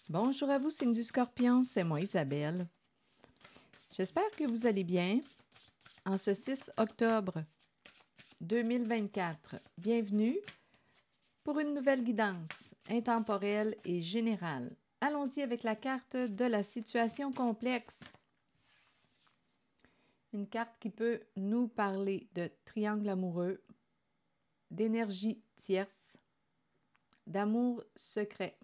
Bonjour à vous, signe du Scorpion, c'est moi Isabelle. J'espère que vous allez bien. En ce 6 octobre 2024, bienvenue pour une nouvelle guidance intemporelle et générale. Allons-y avec la carte de la situation complexe. Une carte qui peut nous parler de triangle amoureux, d'énergie tierce, d'amour secret.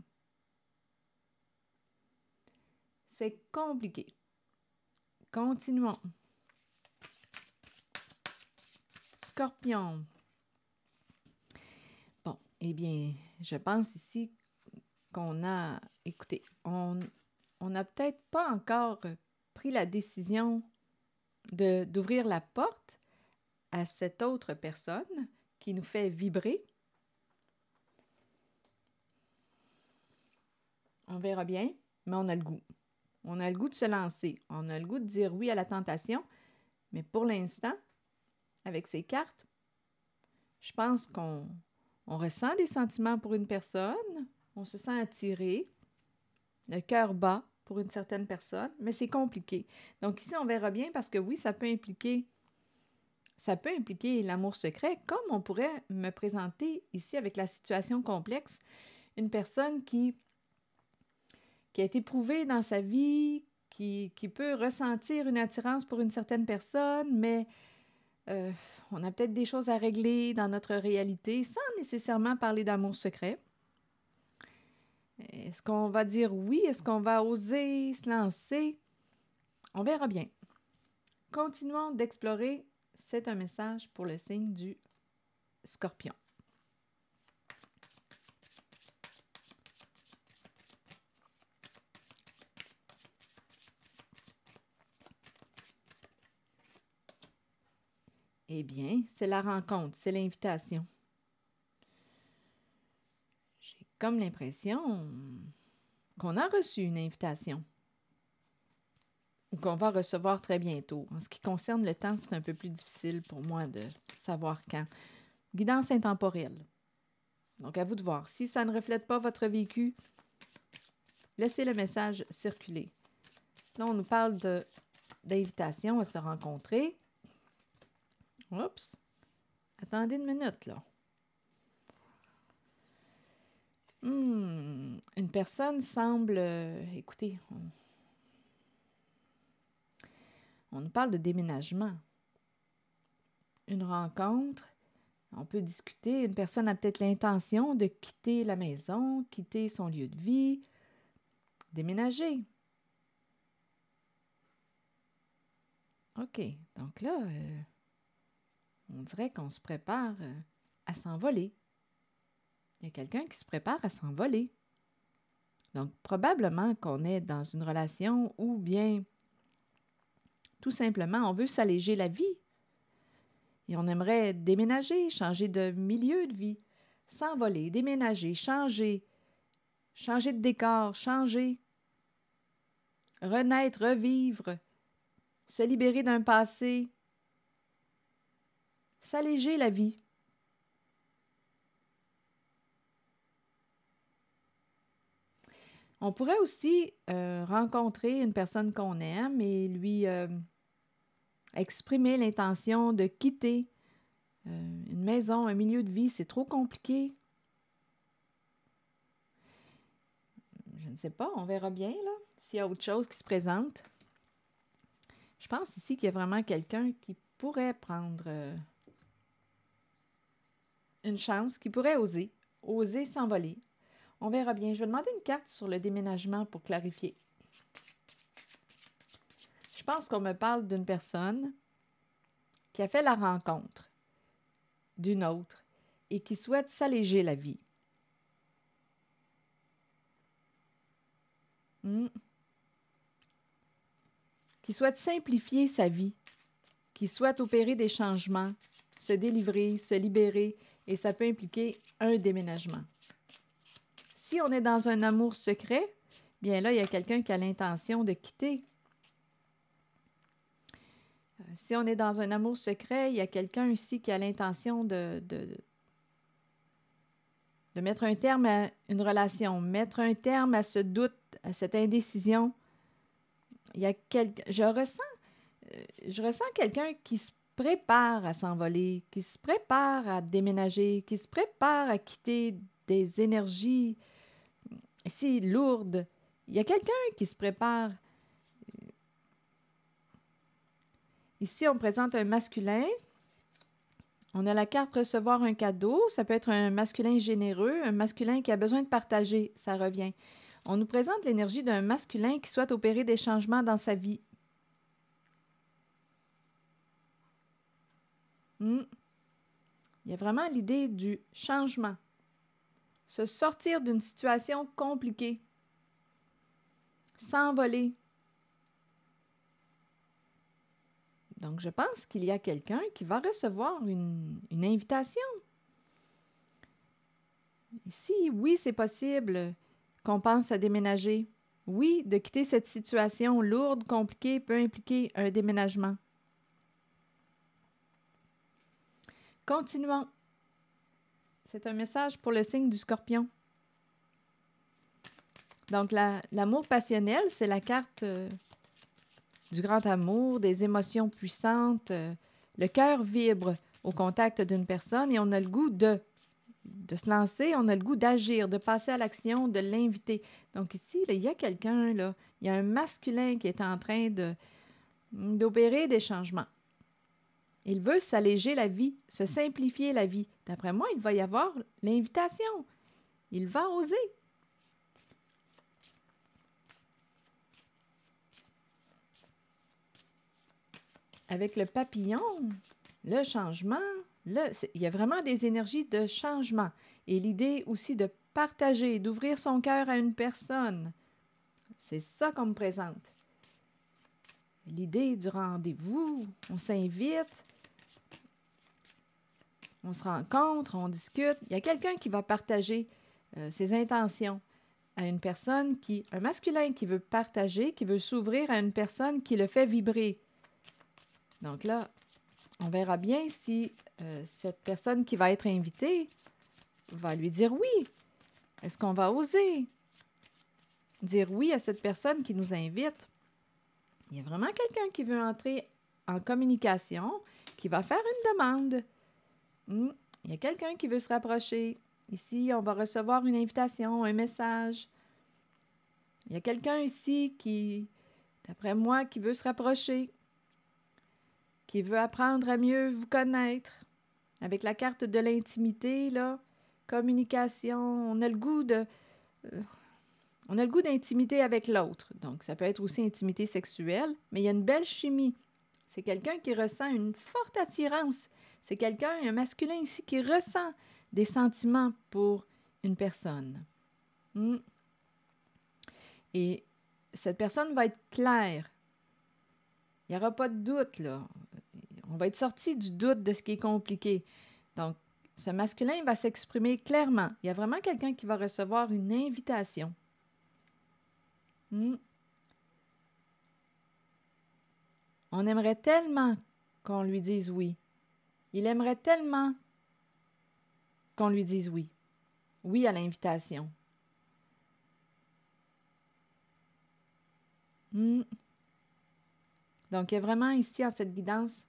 C'est compliqué. Continuons. Scorpion. Bon, eh bien, je pense ici qu'on a, écoutez, on n'a peut-être pas encore pris la décision d'ouvrir la porte à cette autre personne qui nous fait vibrer. On verra bien, mais on a le goût. On a le goût de se lancer. On a le goût de dire oui à la tentation, mais pour l'instant, avec ces cartes, je pense qu'on ressent des sentiments pour une personne, on se sent attiré, le cœur bat pour une certaine personne, mais c'est compliqué. Donc ici, on verra bien parce que oui, ça peut impliquer l'amour secret, comme on pourrait me présenter ici avec la situation complexe, une personne qui a été éprouvée dans sa vie, qui peut ressentir une attirance pour une certaine personne, mais on a peut-être des choses à régler dans notre réalité sans nécessairement parler d'amour secret. Est-ce qu'on va dire oui? Est-ce qu'on va oser se lancer? On verra bien. Continuons d'explorer. C'est un message pour le signe du Scorpion. Eh bien, c'est la rencontre, c'est l'invitation. J'ai comme l'impression qu'on a reçu une invitation ou qu'on va recevoir très bientôt. En ce qui concerne le temps, c'est un peu plus difficile pour moi de savoir quand. Guidance intemporelle. Donc, à vous de voir. Si ça ne reflète pas votre vécu, laissez le message circuler. Là, on nous parle d'invitation à se rencontrer. Oups! Attendez une minute, là. Une personne semble... écoutez, on nous parle de déménagement. Une rencontre, on peut discuter. Une personne a peut-être l'intention de quitter la maison, quitter son lieu de vie, déménager. OK, donc là, on dirait qu'on se prépare à s'envoler. Il y a quelqu'un qui se prépare à s'envoler. Donc, probablement qu'on est dans une relation ou bien, tout simplement, on veut s'alléger la vie. Et on aimerait déménager, changer de milieu de vie, s'envoler, déménager, changer de décor, changer, renaître, revivre, se libérer d'un passé, s'alléger la vie. On pourrait aussi rencontrer une personne qu'on aime et lui exprimer l'intention de quitter une maison, un milieu de vie. C'est trop compliqué. Je ne sais pas, on verra bien là s'il y a autre chose qui se présente. Je pense ici qu'il y a vraiment quelqu'un qui pourrait prendre une chance, qui pourrait oser s'envoler. On verra bien. Je vais demander une carte sur le déménagement pour clarifier. Je pense qu'on me parle d'une personne qui a fait la rencontre d'une autre et qui souhaite s'alléger la vie. Qui souhaite simplifier sa vie, qui souhaite opérer des changements, se délivrer, se libérer, et ça peut impliquer un déménagement. Si on est dans un amour secret, bien là, il y a quelqu'un qui a l'intention de quitter. Si on est dans un amour secret, il y a quelqu'un ici qui a l'intention de mettre un terme à une relation, mettre un terme à ce doute, à cette indécision. Je ressens quelqu'un qui se prépare à s'envoler, qui se prépare à déménager, qui se prépare à quitter des énergies si lourdes. Il y a quelqu'un qui se prépare. Ici, on présente un masculin. On a la carte recevoir un cadeau. Ça peut être un masculin généreux, un masculin qui a besoin de partager. Ça revient. On nous présente l'énergie d'un masculin qui souhaite opérer des changements dans sa vie. Il y a vraiment l'idée du changement. Se sortir d'une situation compliquée. S'envoler. Donc, je pense qu'il y a quelqu'un qui va recevoir une invitation. Ici, oui, c'est possible qu'on pense à déménager. Oui, de quitter cette situation lourde, compliquée, peut impliquer un déménagement. Continuons. C'est un message pour le signe du Scorpion. Donc, l'amour passionnel, c'est la carte du grand amour, des émotions puissantes. Le cœur vibre au contact d'une personne et on a le goût de se lancer, on a le goût d'agir, de passer à l'action, de l'inviter. Donc ici, là, il y a quelqu'un, là, il y a un masculin qui est en train d'opérer des changements. Il veut s'alléger la vie, se simplifier la vie. D'après moi, il va y avoir l'invitation. Il va oser. Avec le papillon, le changement, il y a vraiment des énergies de changement. Et l'idée aussi de partager, d'ouvrir son cœur à une personne. C'est ça qu'on me présente. L'idée du rendez-vous, on s'invite, on se rencontre, on discute. Il y a quelqu'un qui va partager ses intentions à une personne un masculin qui veut partager, qui veut s'ouvrir à une personne qui le fait vibrer. Donc là, on verra bien si cette personne qui va être invitée va lui dire oui. Est-ce qu'on va oser dire oui à cette personne qui nous invite? Il y a vraiment quelqu'un qui veut entrer en communication, qui va faire une demande. Il y a quelqu'un qui veut se rapprocher. Ici, on va recevoir une invitation, un message. Il y a quelqu'un ici qui, d'après moi, qui veut se rapprocher, qui veut apprendre à mieux vous connaître. Avec la carte de l'intimité, là, communication, on a le goût d'intimité avec l'autre. Donc, ça peut être aussi intimité sexuelle, mais il y a une belle chimie. C'est quelqu'un qui ressent une forte attirance. C'est quelqu'un, un masculin ici, qui ressent des sentiments pour une personne. Et cette personne va être claire. Il n'y aura pas de doute, là. On va être sorti du doute de ce qui est compliqué. Donc, ce masculin va s'exprimer clairement. Il y a vraiment quelqu'un qui va recevoir une invitation. On aimerait tellement qu'on lui dise oui. Il aimerait tellement qu'on lui dise oui. Oui à l'invitation. Donc, il y a vraiment ici, en cette guidance,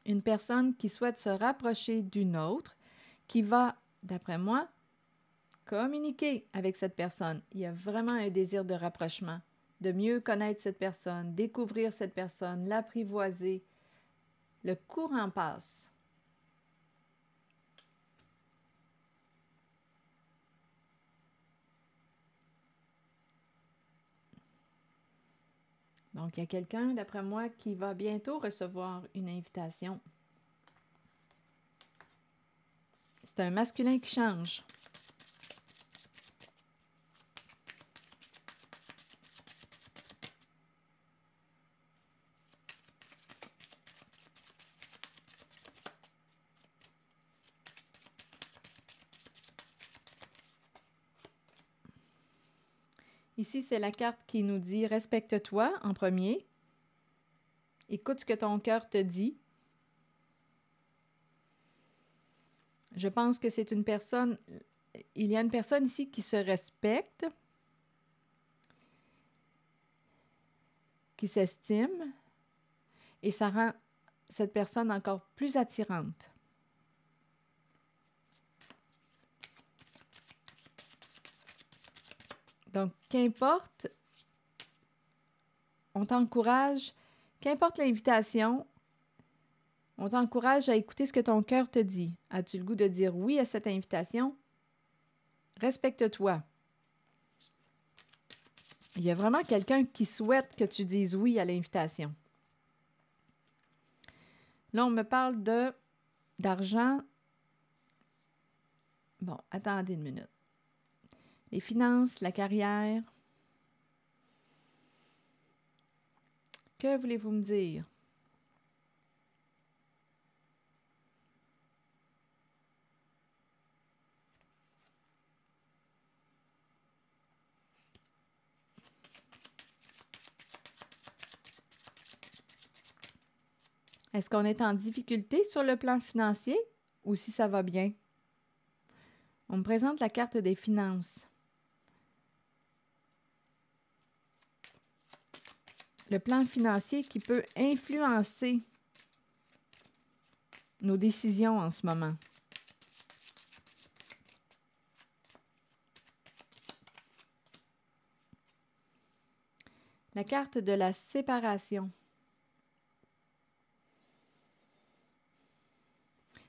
une personne qui souhaite se rapprocher d'une autre, qui va, d'après moi, communiquer avec cette personne. Il y a vraiment un désir de rapprochement, de mieux connaître cette personne, découvrir cette personne, l'apprivoiser. Le courant passe. Donc, il y a quelqu'un, d'après moi, qui va bientôt recevoir une invitation. C'est un masculin qui change. Ici, c'est la carte qui nous dit « Respecte-toi en premier. Écoute ce que ton cœur te dit. » Je pense que c'est une personne... Il y a une personne ici qui se respecte, qui s'estime et ça rend cette personne encore plus attirante. Donc, qu'importe, on t'encourage, qu'importe l'invitation, on t'encourage à écouter ce que ton cœur te dit. As-tu le goût de dire oui à cette invitation? Respecte-toi. Il y a vraiment quelqu'un qui souhaite que tu dises oui à l'invitation. Là, on me parle d'argent. Bon, attendez une minute. Les finances, la carrière. Que voulez-vous me dire? Est-ce qu'on est en difficulté sur le plan financier ou si ça va bien? On me présente la carte des finances. Le plan financier qui peut influencer nos décisions en ce moment. La carte de la séparation.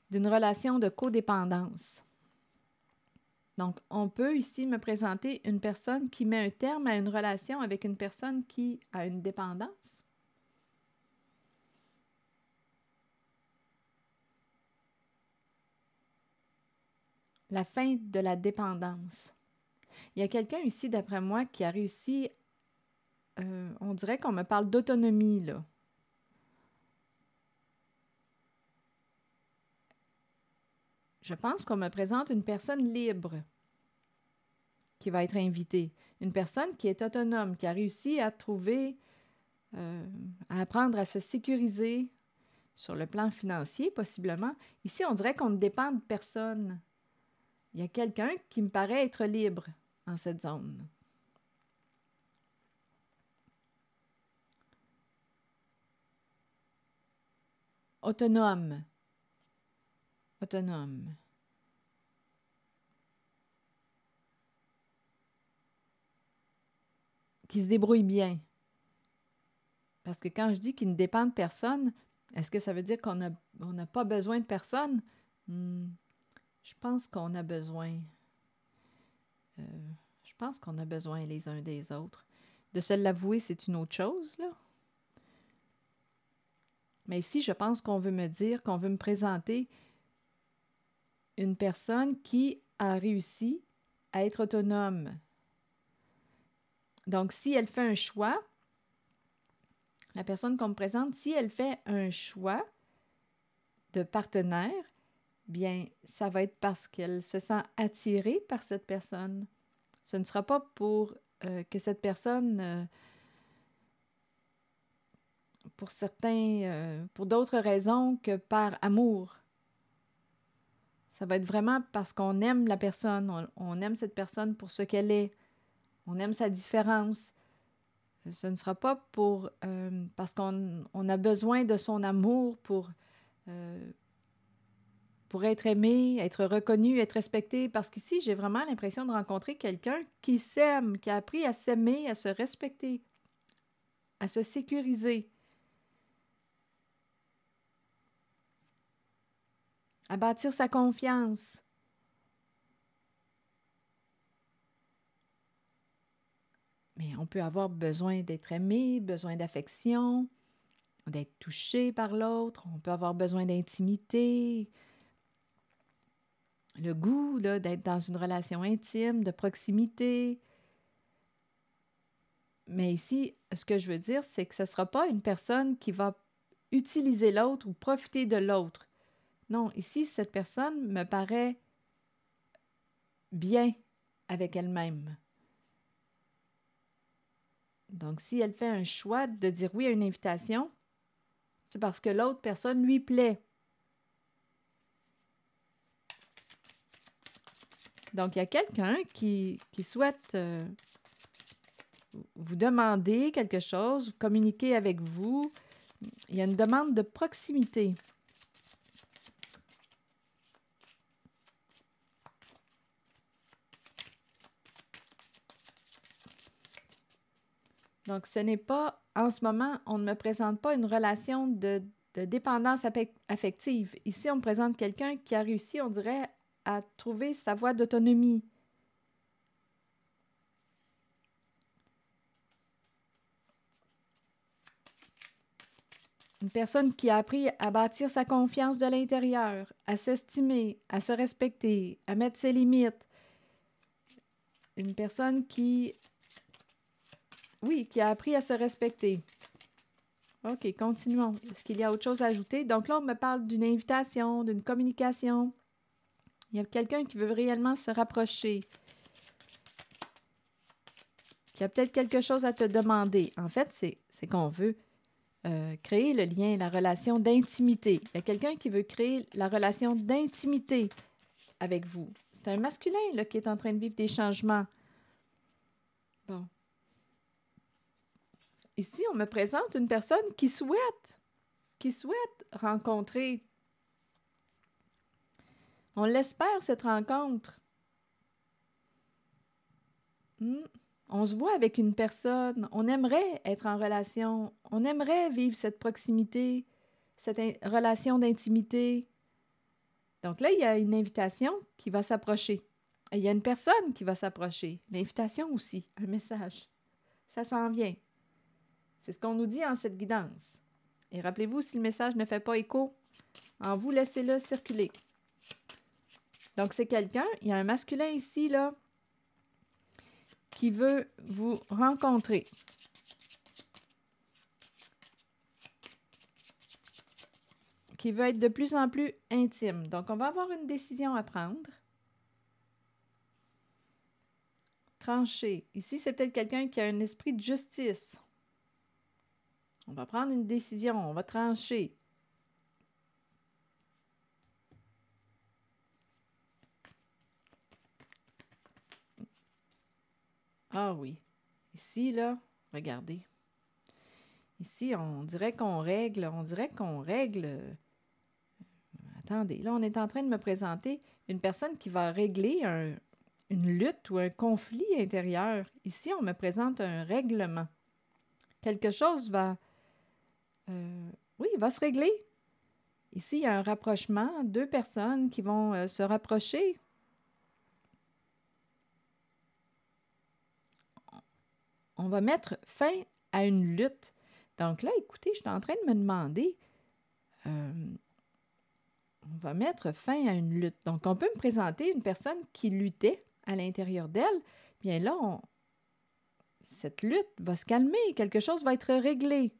D'une relation de codépendance. Donc, on peut ici me présenter une personne qui met un terme à une relation avec une personne qui a une dépendance. La fin de la dépendance. Il y a quelqu'un ici, d'après moi, qui a réussi, on dirait qu'on me parle d'autonomie, là. Je pense qu'on me présente une personne libre qui va être invitée. Une personne qui est autonome, qui a réussi à trouver, à apprendre à se sécuriser sur le plan financier, possiblement. Ici, on dirait qu'on ne dépend de personne. Il y a quelqu'un qui me paraît être libre en cette zone. Autonome. Autonome. Qui se débrouille bien. Parce que quand je dis qu'il ne dépend de personne, est-ce que ça veut dire qu'on n'a pas besoin de personne? Je pense qu'on a besoin. Je pense qu'on a besoin les uns des autres. De se l'avouer, c'est une autre chose, là. Mais ici, je pense qu'on veut me dire, qu'on veut me présenter une personne qui a réussi à être autonome. Donc, si elle fait un choix, la personne qu'on me présente, si elle fait un choix de partenaire, bien, ça va être parce qu'elle se sent attirée par cette personne. Ce ne sera pas pour que cette personne, pour certains, pour d'autres raisons que par amour. Ça va être vraiment parce qu'on aime la personne, on aime cette personne pour ce qu'elle est, on aime sa différence. Ce ne sera pas parce qu'on a besoin de son amour pour être aimé, être reconnu, être respecté. Parce qu'ici, j'ai vraiment l'impression de rencontrer quelqu'un qui s'aime, qui a appris à s'aimer, à se respecter, à se sécuriser, à bâtir sa confiance. Mais on peut avoir besoin d'être aimé, besoin d'affection, d'être touché par l'autre. On peut avoir besoin d'intimité, le goût là, d'être dans une relation intime, de proximité. Mais ici, ce que je veux dire, c'est que ce ne sera pas une personne qui va utiliser l'autre ou profiter de l'autre. Non, ici, cette personne me paraît bien avec elle-même. Donc, si elle fait un choix de dire oui à une invitation, c'est parce que l'autre personne lui plaît. Donc, il y a quelqu'un qui souhaite vous demandez quelque chose, vous communiquez avec vous. Il y a une demande de proximité. Donc, ce n'est pas, en ce moment, on ne me présente pas une relation de dépendance affective. Ici, on me présente quelqu'un qui a réussi, on dirait, à trouver sa voie d'autonomie. Une personne qui a appris à bâtir sa confiance de l'intérieur, à s'estimer, à se respecter, à mettre ses limites. Une personne qui, oui, qui a appris à se respecter. OK, continuons. Est-ce qu'il y a autre chose à ajouter? Donc là, on me parle d'une invitation, d'une communication. Il y a quelqu'un qui veut réellement se rapprocher. Qui a peut-être quelque chose à te demander. En fait, c'est qu'on veut créer le lien, la relation d'intimité. Il y a quelqu'un qui veut créer la relation d'intimité avec vous. C'est un masculin là, qui est en train de vivre des changements. Bon. Ici, on me présente une personne qui souhaite rencontrer. On l'espère, cette rencontre. On se voit avec une personne, on aimerait être en relation, on aimerait vivre cette proximité, cette relation d'intimité. Donc là, il y a une invitation qui va s'approcher. Il y a une personne qui va s'approcher. L'invitation aussi, un message. Ça s'en vient. C'est ce qu'on nous dit en cette guidance. Et rappelez-vous, si le message ne fait pas écho, en vous, laissez-le circuler. Donc, c'est quelqu'un, il y a un masculin ici, là, qui veut vous rencontrer. Qui veut être de plus en plus intime. Donc, on va avoir une décision à prendre. Trancher. Ici, c'est peut-être quelqu'un qui a un esprit de justice. On va prendre une décision, on va trancher. Ah oui. Ici, là, regardez. Ici, on dirait qu'on règle. Attendez, là, on est en train de me présenter une personne qui va régler une lutte ou un conflit intérieur. Ici, on me présente un règlement. Quelque chose va... oui, va se régler. Ici, il y a un rapprochement, deux personnes qui vont se rapprocher. On va mettre fin à une lutte. Donc là, écoutez, je suis en train de me demander, on va mettre fin à une lutte. Donc, on peut me présenter une personne qui luttait à l'intérieur d'elle. Bien là, cette lutte va se calmer, quelque chose va être réglé.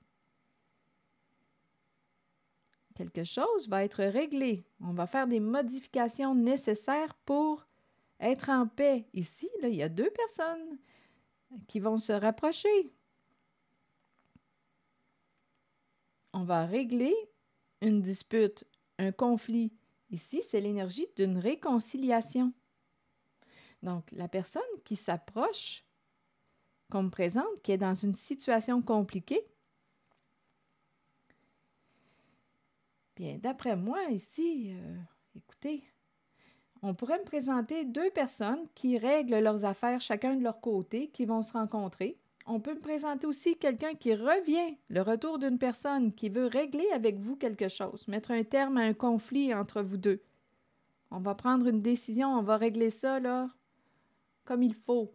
Quelque chose va être réglé. On va faire des modifications nécessaires pour être en paix. Ici, là, il y a deux personnes qui vont se rapprocher. On va régler une dispute, un conflit. Ici, c'est l'énergie d'une réconciliation. Donc, la personne qui s'approche, qu'on me présente, qui est dans une situation compliquée, bien, d'après moi, ici, écoutez, on pourrait me présenter deux personnes qui règlent leurs affaires chacun de leur côté, qui vont se rencontrer. On peut me présenter aussi quelqu'un qui revient, le retour d'une personne qui veut régler avec vous quelque chose, mettre un terme à un conflit entre vous deux. On va prendre une décision, on va régler ça, là, comme il faut.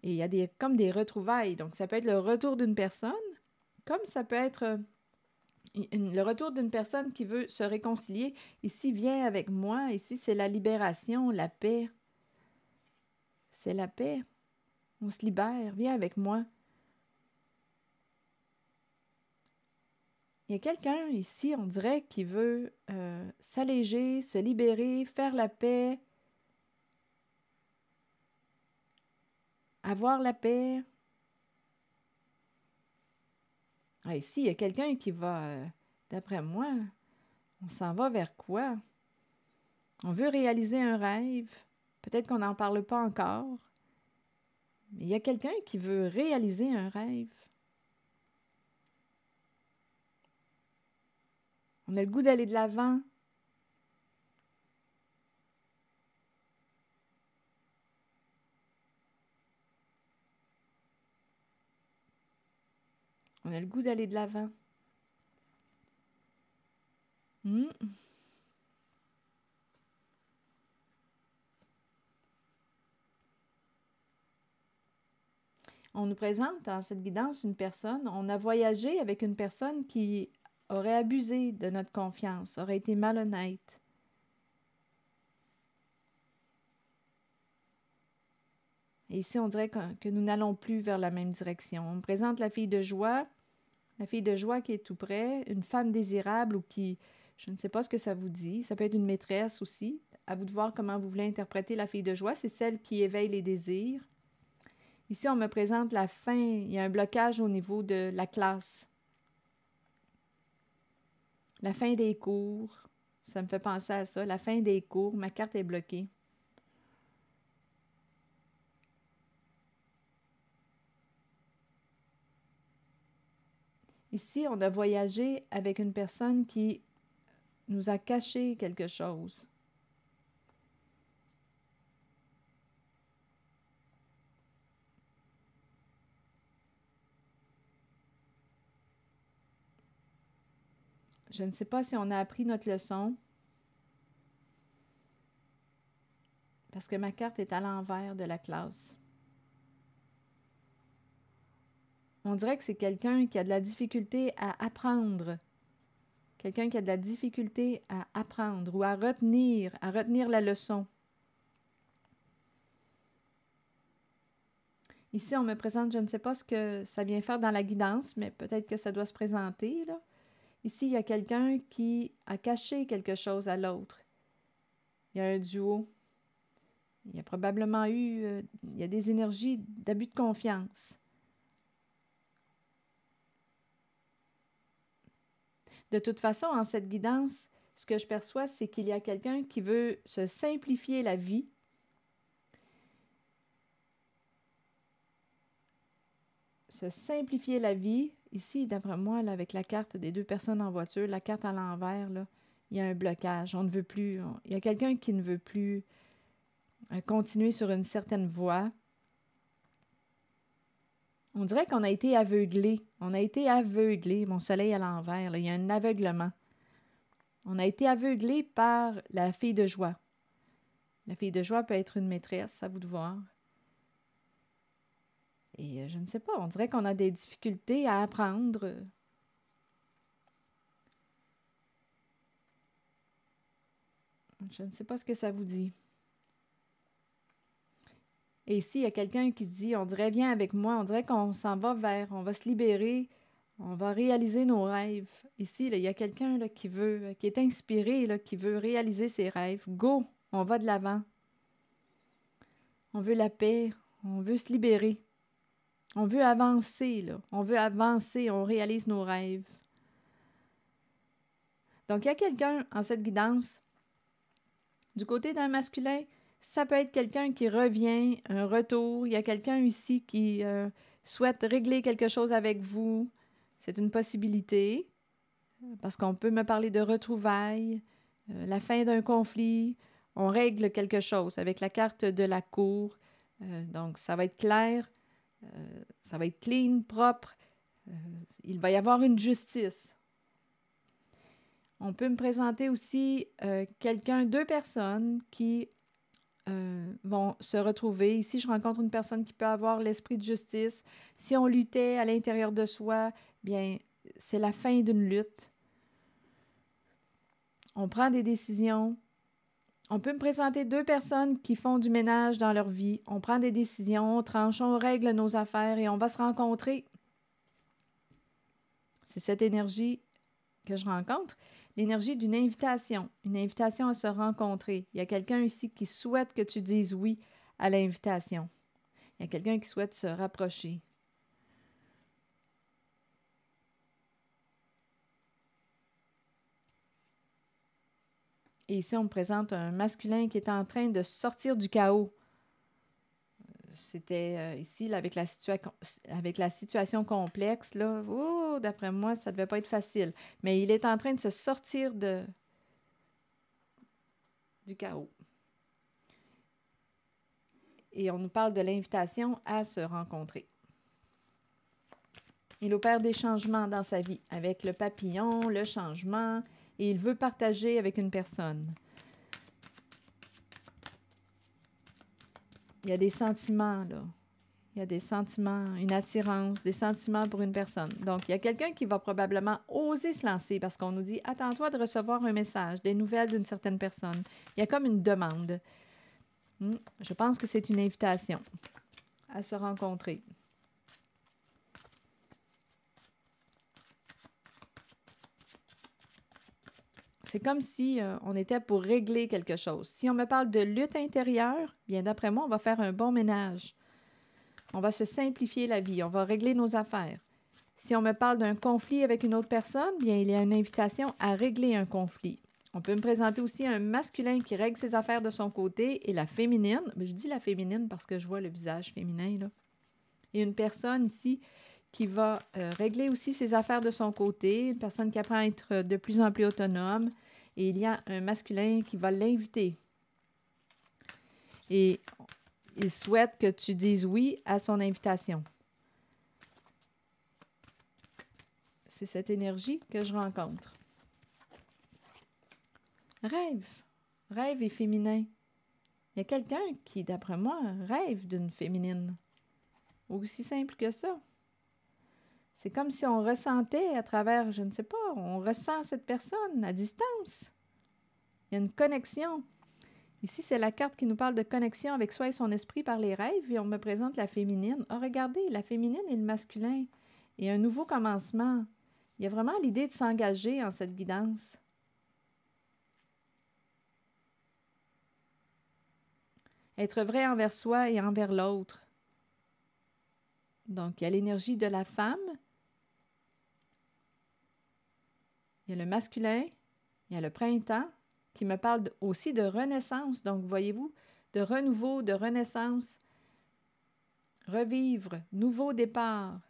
Et il y a comme des retrouvailles. Donc, ça peut être le retour d'une personne, comme ça peut être le retour d'une personne qui veut se réconcilier. Ici, viens avec moi. Ici, c'est la libération, la paix. C'est la paix. On se libère. Viens avec moi. Il y a quelqu'un ici, on dirait, qui veut s'alléger, se libérer, faire la paix, avoir la paix. Ah, ici, il y a quelqu'un qui va, d'après moi, on s'en va vers quoi? On veut réaliser un rêve. Peut-être qu'on n'en parle pas encore. Il y a quelqu'un qui veut réaliser un rêve. On a le goût d'aller de l'avant. On a le goût d'aller de l'avant. Hmm. On nous présente dans cette guidance une personne, on a voyagé avec une personne qui aurait abusé de notre confiance, aurait été malhonnête. Et ici, on dirait que nous n'allons plus vers la même direction. On me présente la fille de joie qui est tout près, une femme désirable ou qui, je ne sais pas ce que ça vous dit, ça peut être une maîtresse aussi. À vous de voir comment vous voulez interpréter la fille de joie, c'est celle qui éveille les désirs. Ici, on me présente la fin, il y a un blocage au niveau de la classe. La fin des cours, ça me fait penser à ça, la fin des cours, ma carte est bloquée. Ici, on a voyagé avec une personne qui nous a caché quelque chose. Je ne sais pas si on a appris notre leçon, parce que ma carte est à l'envers de la classe. On dirait que c'est quelqu'un qui a de la difficulté à apprendre. Quelqu'un qui a de la difficulté à apprendre ou à retenir la leçon. Ici, on me présente, je ne sais pas ce que ça vient faire dans la guidance, mais peut-être que ça doit se présenter, là. Ici, il y a quelqu'un qui a caché quelque chose à l'autre. Il y a un duo. Il y a probablement eu il y a des énergies d'abus de confiance. De toute façon, en cette guidance, ce que je perçois, c'est qu'il y a quelqu'un qui veut se simplifier la vie. Se simplifier la vie. Ici, d'après moi, là, avec la carte des 2 personnes en voiture, la carte à l'envers, là, il y a un blocage. On ne veut plus. Il y a quelqu'un qui ne veut plus continuer sur une certaine voie. On dirait qu'on a été aveuglé. On a été aveuglé, mon soleil à l'envers. Là, il y a un aveuglement. On a été aveuglé par la fille de joie. La fille de joie peut être une maîtresse, à vous de voir. Et je ne sais pas, on dirait qu'on a des difficultés à apprendre. Je ne sais pas ce que ça vous dit. Et ici, il y a quelqu'un qui dit, on dirait, viens avec moi, on dirait qu'on s'en va vers, on va se libérer, on va réaliser nos rêves. Ici, là, il y a quelqu'un là, qui est inspiré, là, qui veut réaliser ses rêves. Go, on va de l'avant. On veut la paix, on veut se libérer. On veut avancer, là. On veut avancer, on réalise nos rêves. Donc, il y a quelqu'un en cette guidance, du côté d'un masculin, ça peut être quelqu'un qui revient, un retour. Il y a quelqu'un ici qui souhaite régler quelque chose avec vous. C'est une possibilité, parce qu'on peut me parler de retrouvailles, la fin d'un conflit. On règle quelque chose avec la carte de la cour. Donc, ça va être clair, ça va être clean, propre. Il va y avoir une justice. On peut me présenter aussi deux personnes qui vont se retrouver. Ici, je rencontre une personne qui peut avoir l'esprit de justice. Si on luttait à l'intérieur de soi, bien, c'est la fin d'une lutte. On prend des décisions. On peut me présenter 2 personnes qui font du ménage dans leur vie. On prend des décisions, on tranche, on règle nos affaires et on va se rencontrer. C'est cette énergie que je rencontre. L'énergie d'une invitation, une invitation à se rencontrer. Il y a quelqu'un ici qui souhaite que tu dises oui à l'invitation. Il y a quelqu'un qui souhaite se rapprocher. Et ici, on me présente un masculin qui est en train de sortir du chaos. c'était ici, là, avec la situation complexe, là, oh, d'après moi, ça ne devait pas être facile. Mais il est en train de se sortir du chaos. Et on nous parle de l'invitation à se rencontrer. Il opère des changements dans sa vie avec le papillon, le changement, et il veut partager avec une personne. Il y a des sentiments, là. Il y a des sentiments, une attirance, des sentiments pour une personne. Donc, il y a quelqu'un qui va probablement oser se lancer parce qu'on nous dit « Attends-toi de recevoir un message, des nouvelles d'une certaine personne. » Il y a comme une demande. Je pense que c'est une invitation à se rencontrer. C'est comme si on était pour régler quelque chose. Si on me parle de lutte intérieure, bien d'après moi, on va faire un bon ménage. On va se simplifier la vie, on va régler nos affaires. Si on me parle d'un conflit avec une autre personne, bien il y a une invitation à régler un conflit. On peut me présenter aussi un masculin qui règle ses affaires de son côté et la féminine. Je dis la féminine parce que je vois le visage féminin, là. Et une personne ici qui va régler aussi ses affaires de son côté, une personne qui apprend à être de plus en plus autonome. Et il y a un masculin qui va l'inviter. Et il souhaite que tu dises oui à son invitation. C'est cette énergie que je rencontre. Rêve. Rêve est féminin. Il y a quelqu'un qui, d'après moi, rêve d'une féminine. Aussi simple que ça. C'est comme si on ressentait à travers, je ne sais pas, on ressent cette personne à distance. Il y a une connexion. Ici, c'est la carte qui nous parle de connexion avec soi et son esprit par les rêves, et on me présente la féminine. Oh, regardez, la féminine et le masculin. Et un nouveau commencement. Il y a vraiment l'idée de s'engager en cette guidance. Être vrai envers soi et envers l'autre. Donc, il y a l'énergie de la femme. Il y a le masculin. Il y a le printemps qui me parle aussi de renaissance. Donc, voyez-vous, de renouveau, de renaissance. Revivre, nouveau départ.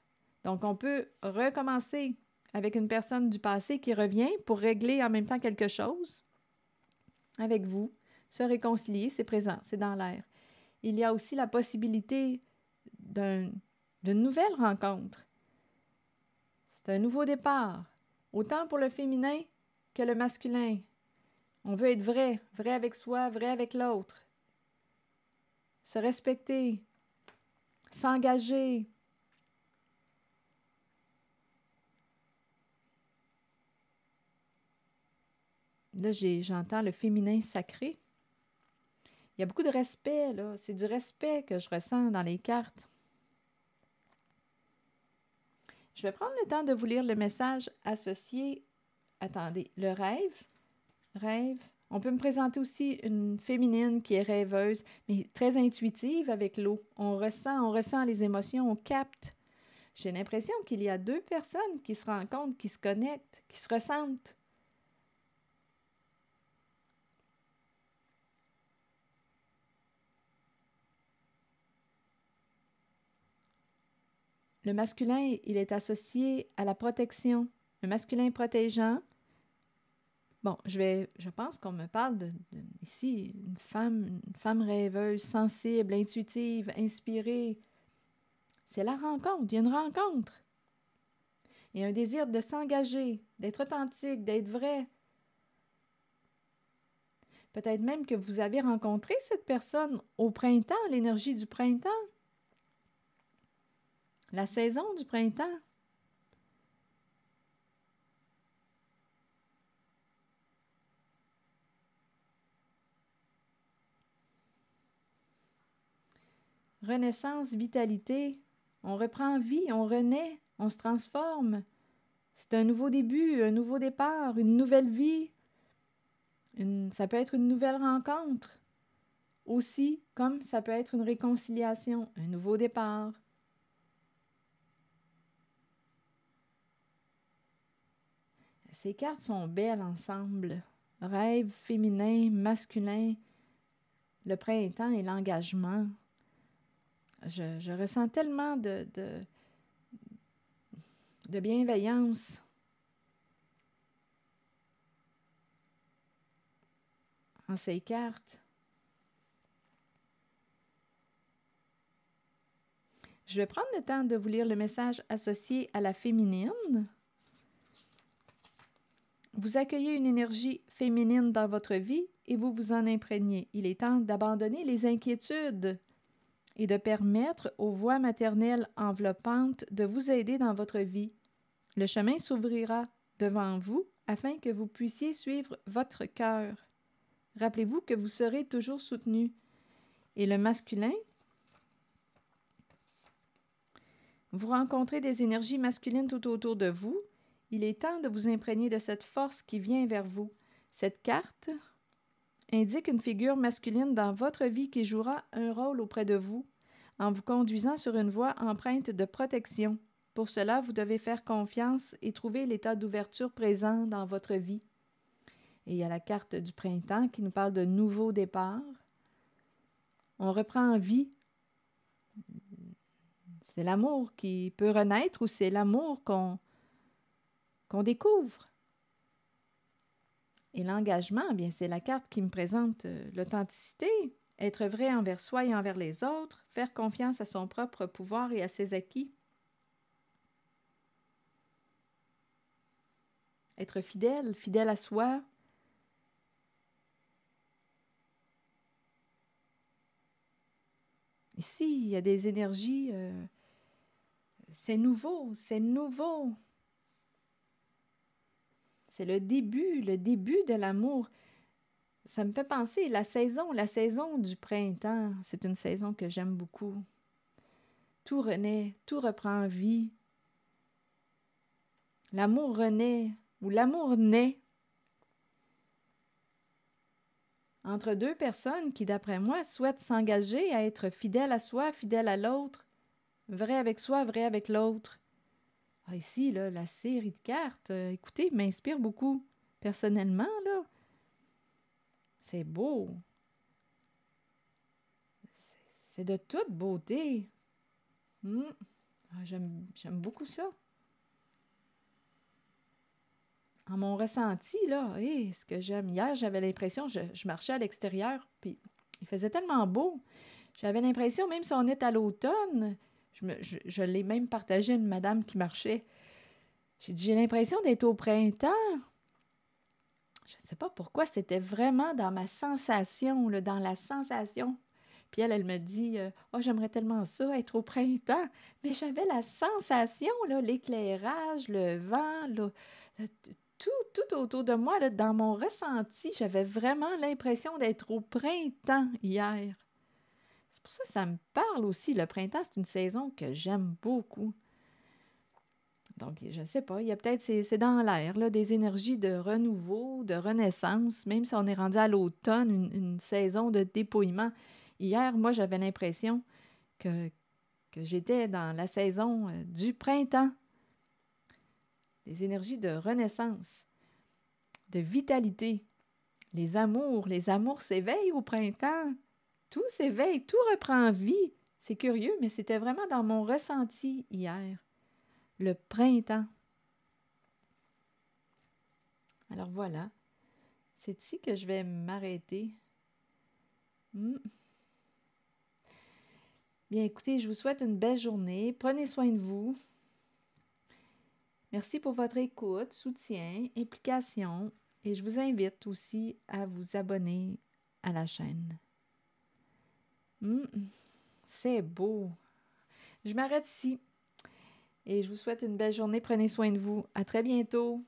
Donc, on peut recommencer avec une personne du passé qui revient pour régler en même temps quelque chose avec vous. Se réconcilier, c'est présent, c'est dans l'air. Il y a aussi la possibilité d'une nouvelle rencontre. C'est un nouveau départ, autant pour le féminin que le masculin. On veut être vrai, vrai avec soi, vrai avec l'autre. Se respecter, s'engager. Là, j'entends le féminin sacré. Il y a beaucoup de respect, là. C'est du respect que je ressens dans les cartes. Je vais prendre le temps de vous lire le message associé. Attendez, le rêve. Rêve. On peut me présenter aussi une féminine qui est rêveuse, mais très intuitive avec l'eau. On ressent les émotions, on capte. J'ai l'impression qu'il y a deux personnes qui se rencontrent, qui se connectent, qui se ressentent. Le masculin, il est associé à la protection. Le masculin protégeant. Bon, je pense qu'on me parle ici, une femme rêveuse, sensible, intuitive, inspirée. C'est la rencontre, il y a une rencontre. Il y a un désir de s'engager, d'être authentique, d'être vrai. Peut-être même que vous avez rencontré cette personne au printemps, l'énergie du printemps. La saison du printemps. Renaissance, vitalité. On reprend vie, on renaît, on se transforme. C'est un nouveau début, un nouveau départ, une nouvelle vie. Ça peut être une nouvelle rencontre. Aussi, comme ça peut être une réconciliation, un nouveau départ. Ces cartes sont belles ensemble. Rêve féminin, masculin, le printemps et l'engagement. Je ressens tellement de bienveillance en ces cartes. Je vais prendre le temps de vous lire le message associé à la féminine. Vous accueillez une énergie féminine dans votre vie et vous vous en imprégnez. Il est temps d'abandonner les inquiétudes et de permettre aux voix maternelles enveloppantes de vous aider dans votre vie. Le chemin s'ouvrira devant vous afin que vous puissiez suivre votre cœur. Rappelez-vous que vous serez toujours soutenu. Et le masculin, vous rencontrez des énergies masculines tout autour de vous. Il est temps de vous imprégner de cette force qui vient vers vous. Cette carte indique une figure masculine dans votre vie qui jouera un rôle auprès de vous en vous conduisant sur une voie empreinte de protection. Pour cela, vous devez faire confiance et trouver l'état d'ouverture présent dans votre vie. Et il y a la carte du printemps qui nous parle de nouveau départ. On reprend vie. C'est l'amour qui peut renaître ou c'est l'amour qu'on découvre. Et l'engagement, bien, c'est la carte qui me présente l'authenticité, être vrai envers soi et envers les autres, faire confiance à son propre pouvoir et à ses acquis. Être fidèle, fidèle à soi. Ici, il y a des énergies, c'est nouveau, c'est nouveau. C'est le début de l'amour. Ça me fait penser, la saison du printemps, c'est une saison que j'aime beaucoup. Tout renaît, tout reprend vie. L'amour renaît, ou l'amour naît. Entre deux personnes qui, d'après moi, souhaitent s'engager à être fidèles à soi, fidèles à l'autre, vrai avec soi, vrai avec l'autre. Ah, ici, là, la série de cartes, écoutez, m'inspire beaucoup. Personnellement, là, c'est beau. C'est de toute beauté. Ah, j'aime beaucoup ça. En mon ressenti, là, ce que j'aime. Hier, j'avais l'impression, je marchais à l'extérieur, puis il faisait tellement beau. J'avais l'impression, même si on est à l'automne, je l'ai même partagé à une madame qui marchait. J'ai dit, j'ai l'impression d'être au printemps. Je ne sais pas pourquoi, c'était vraiment dans ma sensation, là, dans la sensation. Puis elle me dit, oh, j'aimerais tellement ça, être au printemps. Mais j'avais la sensation, là, l'éclairage, le vent, là, tout autour de moi, là, dans mon ressenti, j'avais vraiment l'impression d'être au printemps hier. C'est pour ça que ça me parle aussi. Le printemps, c'est une saison que j'aime beaucoup. Donc, je ne sais pas, il y a peut-être, c'est dans l'air, là, des énergies de renouveau, de renaissance, même si on est rendu à l'automne, une saison de dépouillement. Hier, moi, j'avais l'impression que j'étais dans la saison du printemps. Des énergies de renaissance, de vitalité. Les amours s'éveillent au printemps. Tout s'éveille, tout reprend vie. C'est curieux, mais c'était vraiment dans mon ressenti hier. Le printemps. Alors voilà, c'est ici que je vais m'arrêter. Bien, écoutez, je vous souhaite une belle journée. Prenez soin de vous. Merci pour votre écoute, soutien, implication et je vous invite aussi à vous abonner à la chaîne. C'est beau. Je m'arrête ici et je vous souhaite une belle journée. Prenez soin de vous. À très bientôt.